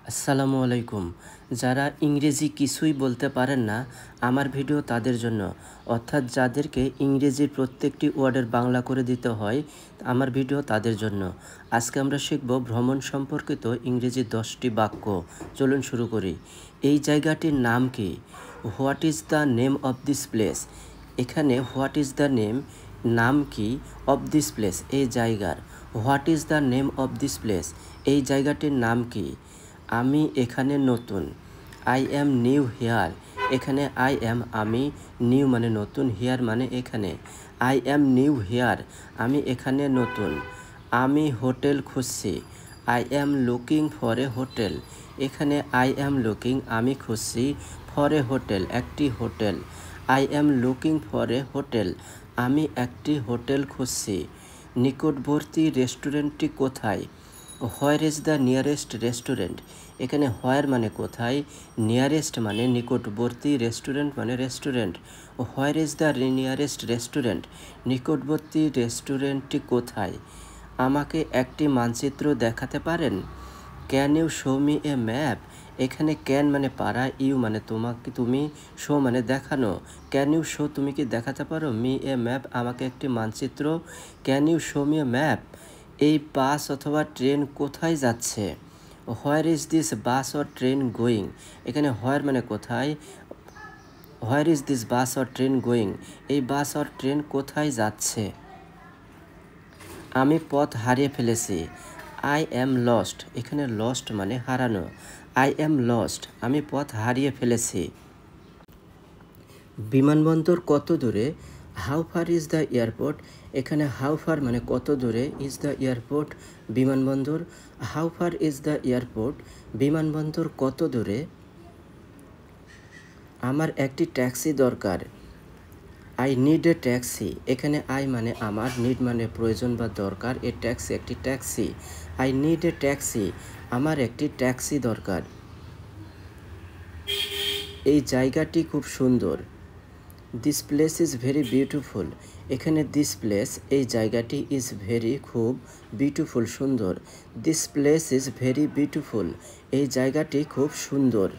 আসসালামু আলাইকুম। যারা ইংরেজি কিছুই বলতে পারেন না, আমার ভিডিও তাদের জন্য। অর্থাৎ যাদেরকে ইংরেজির প্রত্যেকটি ওয়ার্ডের বাংলা করে দিতে হয়, আমার ভিডিও তাদের জন্য। আজকে আমরা শিখব ভ্রমণ সম্পর্কিত ইংরেজি 10টি বাক্য। চলুন শুরু করি। এই জায়গাটির নাম কি? What is the name of this place? এখানে হোয়াট ইজ দ্য নেম, নাম কি, অফ দিস প্লেস এই জায়গার। What is the name of this place, এই জায়গাটির নাম কি? আমি এখানে নতুন। I am new here. এখানে আই অ্যাম আমি, নিউ মানে নতুন, হিয়ার মানে এখানে। আই অ্যাম নিউ হিয়ার, আমি এখানে নতুন। আমি হোটেল খুঁজছি। I am looking for a hotel. এখানে আই অ্যাম লুকিং আমি খুঁজছি, ফর এ হোটেল একটি হোটেল। I am looking for a hotel, আমি একটি হোটেল খুঁজছি। নিকটবর্তী রেস্টুরেন্টটি কোথায়? Where is the nearest restaurant? এখানে হোয়ার মানে কোথায়, নিয়ারেস্ট মানে নিকটবর্তী, রেস্টুরেন্ট মানে restaurant. Where is the nearest restaurant, নিকটবর্তী রেস্টুরেন্টটি কোথায়? আমাকে একটি মানচিত্র দেখাতে পারেন? Can you show me a map? এখানে ক্যান মানে পারা, ইউ মানে তোমাকে তুমি, শো মানে দেখানো। ক্যান ইউ শো তুমি কি দেখাতে পারো, মি এ ম্যাপ আমাকে একটি মানচিত্র। Can you show me a map? এই বাস অথবা ট্রেন কোথায় যাচ্ছে? Where is this bus or train going? এখানে হোয়ার মানে কোথায়, where is this bus or train going, এই বাস অর ট্রেন কোথায় যাচ্ছে? আমি পথ হারিয়ে ফেলেছি। I am lost. এখানে লস্ট মানে হারানো। আই অ্যাম লস্ট, আমি পথ হারিয়ে ফেলেছি। বিমানবন্দর কত দূরে? How far is the airport? এখানে হাউ ফার মানে কত দূরে, ইজ দ্য এয়ারপোর্ট বিমানবন্দর। How far is the airport, বিমানবন্দর কত দূরে? আমার একটি ট্যাক্সি দরকার। I need a taxi. এখানে আই মানে আমার, নিড মানে প্রয়োজন বা দরকার, এ ট্যাক্সি একটি taxi. I need a taxi, আমার একটি ট্যাক্সি দরকার। এই জায়গাটি খুব সুন্দর। This place is very beautiful. এখানে দিস প্লেস এই জায়গাটি, ইজ ভেরি খুব, বিউটিফুল সুন্দর। This place is very beautiful, এই জায়গাটি খুব সুন্দর।